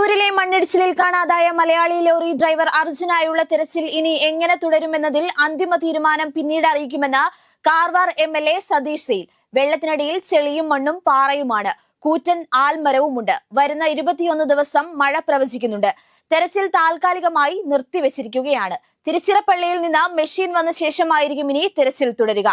കണ്ണൂരിലെ മണ്ണിടിച്ചിലിൽ കാണാതായ മലയാളി ലോറി ഡ്രൈവർ അർജുനായുള്ള തിരച്ചിൽ ഇനി എങ്ങനെ തുടരുമെന്നതിൽ അന്തിമ തീരുമാനം പിന്നീട് അറിയിക്കുമെന്ന് കാർവാർ MLA സതീഷ് സെയിൽ. വെള്ളത്തിനടിയിൽ ചെളിയും മണ്ണും പാറയുമാണ്. കൂറ്റൻ ആൽമരവുമുണ്ട്. വരുന്ന 21 ദിവസം മഴ പ്രവചിക്കുന്നുണ്ട്. തെരച്ചിൽ താൽക്കാലികമായി നിർത്തിവെച്ചിരിക്കുകയാണ്. തിരുച്ചിറപ്പള്ളിയിൽ നിന്ന് മെഷീൻ വന്ന ശേഷമായിരിക്കും ഇനി തിരച്ചിൽ തുടരുക.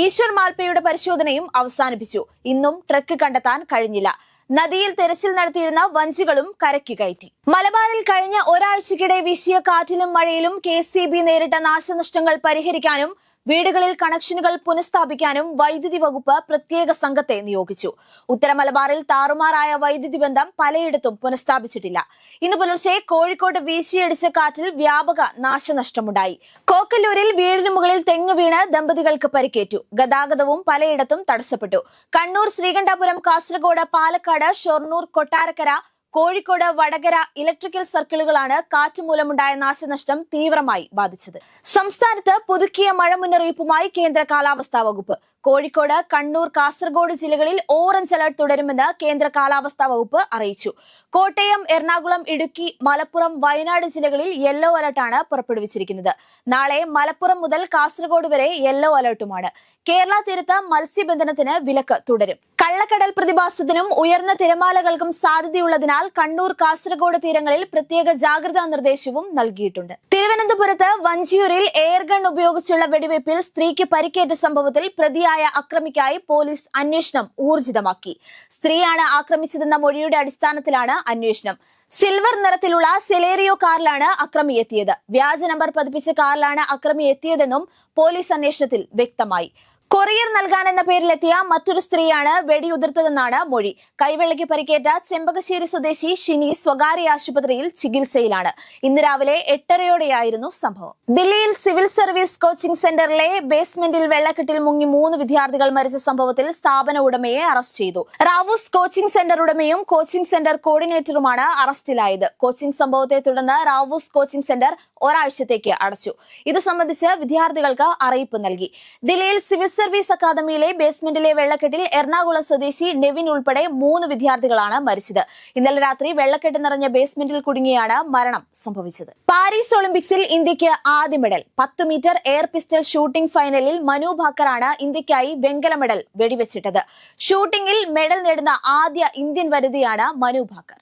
ഈശ്വർ മാൽപ്പയുടെ പരിശോധനയും അവസാനിപ്പിച്ചു. ഇന്നും ട്രക്ക് കണ്ടെത്താൻ കഴിഞ്ഞില്ല. നദിയിൽ തെരച്ചിൽ നടത്തിയിരുന്ന വഞ്ചികളും കരയ്ക്ക് കയറ്റി. മലബാറിൽ കഴിഞ്ഞ ഒരാഴ്ചക്കിടെ വീശിയ കാറ്റിലും മഴയിലും KCB നേരിട്ട നാശനഷ്ടങ്ങൾ പരിഹരിക്കാനും വീടുകളിൽ കണക്ഷനുകൾ പുനഃസ്ഥാപിക്കാനും വൈദ്യുതി വകുപ്പ് പ്രത്യേക സംഘത്തെ നിയോഗിച്ചു. ഉത്തര മലബാറിൽ താറുമാറായ വൈദ്യുതി ബന്ധം പലയിടത്തും പുനഃസ്ഥാപിച്ചിട്ടില്ല. ഇന്ന് പുലർച്ചെ കോഴിക്കോട് വീശിയടിച്ച കാറ്റിൽ വ്യാപക നാശനഷ്ടമുണ്ടായി. കോക്കല്ലൂരിൽ വീടിന് മുകളിൽ തെങ്ങ് വീണ് ദമ്പതികൾക്ക് പരിക്കേറ്റു. ഗതാഗതവും പലയിടത്തും തടസ്സപ്പെട്ടു. കണ്ണൂർ, ശ്രീകണ്ഠാപുരം, കാസർഗോഡ്, പാലക്കാട്, ഷൊർണൂർ, കൊട്ടാരക്കര, കോഴിക്കോട്, വടകര ഇലക്ട്രിക്കൽ സർക്കിളുകളാണ് കാറ്റ് മൂലമുണ്ടായ നാശനഷ്ടം തീവ്രമായി ബാധിച്ചത്. സംസ്ഥാനത്ത് പുതുക്കിയ മഴ മുന്നറിയിപ്പുമായി കേന്ദ്ര കാലാവസ്ഥാ വകുപ്പ്. കോഴിക്കോട്, കണ്ണൂർ, കാസർഗോഡ് ജില്ലകളിൽ ഓറഞ്ച് അലർട്ട് തുടരുമെന്ന് കേന്ദ്ര കാലാവസ്ഥാ വകുപ്പ് അറിയിച്ചു. കോട്ടയം, എറണാകുളം, ഇടുക്കി, മലപ്പുറം, വയനാട് ജില്ലകളിൽ യെല്ലോ അലർട്ടാണ് പുറപ്പെടുവിച്ചിരിക്കുന്നത്. നാളെ മലപ്പുറം മുതൽ കാസർഗോഡ് വരെ യെല്ലോ അലർട്ടുമാണ്. കേരള തീരത്ത് മത്സ്യബന്ധനത്തിന് വിലക്ക് തുടരും. കള്ളക്കടൽ പ്രതിഭാസത്തിനും ഉയർന്ന തിരമാലകൾക്കും സാധ്യതയുള്ളതിനാൽ കണ്ണൂർ, കാസർഗോഡ് തീരങ്ങളിൽ പ്രത്യേക ജാഗ്രതാ നിർദ്ദേശവും നൽകിയിട്ടുണ്ട്. തിരുവനന്തപുരത്ത് വഞ്ചിയൂരിൽ എയർഗൺ ഉപയോഗിച്ചുള്ള വെടിവയ്പിൽ സ്ത്രീക്ക് പരിക്കേറ്റ സംഭവത്തിൽ പ്രതിയായ അക്രമിക്കായി പോലീസ് അന്വേഷണം ഊർജിതമാക്കി. സ്ത്രീയാണ് ആക്രമിച്ചതെന്ന മൊഴിയുടെ അടിസ്ഥാനത്തിലാണ് അന്വേഷണം. സിൽവർ നിറത്തിലുള്ള സെലേറിയോ കാറിലാണ് അക്രമി എത്തിയത്. വ്യാജ നമ്പർ പതിപ്പിച്ച കാറിലാണ് അക്രമി എത്തിയതെന്നും പോലീസ് അന്വേഷണത്തിൽ വ്യക്തമായി. കൊറിയർ നൽകാനെന്ന പേരിലെത്തിയ മറ്റൊരു സ്ത്രീയാണ് വെടിയുതിർത്തതെന്നാണ് മൊഴി. കൈവെള്ളയ്ക്ക് പരിക്കേറ്റ ചെമ്പകശ്ശേരി സ്വദേശി ഷിനി സ്വകാര്യ ആശുപത്രിയിൽ ചികിത്സയിലാണ്. ഇന്ന് രാവിലെ 8:30യോടെയായിരുന്നു സംഭവം. ദില്ലിയിൽ സിവിൽ സർവീസ് കോച്ചിംഗ് സെന്ററിലെ ബേസ്മെന്റിൽ വെള്ളക്കെട്ടിൽ മുങ്ങി 3 വിദ്യാർത്ഥികൾ മരിച്ച സംഭവത്തിൽ സ്ഥാപന ഉടമയെ അറസ്റ്റ് ചെയ്തു. റാവൂസ് കോച്ചിംഗ് സെന്റർ ഉടമയും കോച്ചിംഗ് സെന്റർ കോർഡിനേറ്ററുമാണ് അറസ്റ്റിലായത്. കോച്ചിംഗ് സംഭവത്തെ തുടർന്ന് റാവൂസ് കോച്ചിംഗ് സെന്റർ ഒരാഴ്ചത്തേക്ക് അടച്ചു. ഇത് സംബന്ധിച്ച് വിദ്യാർത്ഥികൾക്ക് അറിയിപ്പ് നൽകി. ദില്ലിയിൽ സിവിൽ സർവീസ് അക്കാദമിയിലെ ബേസ്മെന്റിലെ വെള്ളക്കെട്ടിൽ എറണാകുളം സ്വദേശി നെവിൻ ഉൾപ്പെടെ 3 വിദ്യാർത്ഥികളാണ് മരിച്ചത്. ഇന്നലെ രാത്രി വെള്ളക്കെട്ട് നിറഞ്ഞ ബേസ്മെന്റിൽ കുടുങ്ങിയാണ് മരണം സംഭവിച്ചത്. പാരീസ് ഒളിമ്പിക്സിൽ ഇന്ത്യക്ക് ആദ്യ medal. 10 metre air pistol shooting ഫൈനലിൽ മനു ഭാക്കറാണ് ഇന്ത്യക്കായി വെങ്കല മെഡൽ വെടിവെച്ചിട്ടത്. ഷൂട്ടിംഗിൽ മെഡൽ നേടുന്ന ആദ്യ ഇന്ത്യൻ വനിതയാണ് മനു ഭാക്കർ.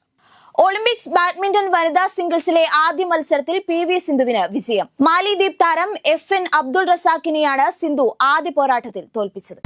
ഒളിമ്പിക്സ് ബാഡ്മിന്റൺ വനിതാ സിംഗിൾസിലെ ആദ്യ മത്സരത്തിൽ PV സിന്ധുവിന് വിജയം. മാലിദ്വീപ് താരം FN അബ്ദുൾ റസാഖിനെയാണ് സിന്ധു ആദ്യ പോരാട്ടത്തിൽ തോൽപ്പിച്ചത്.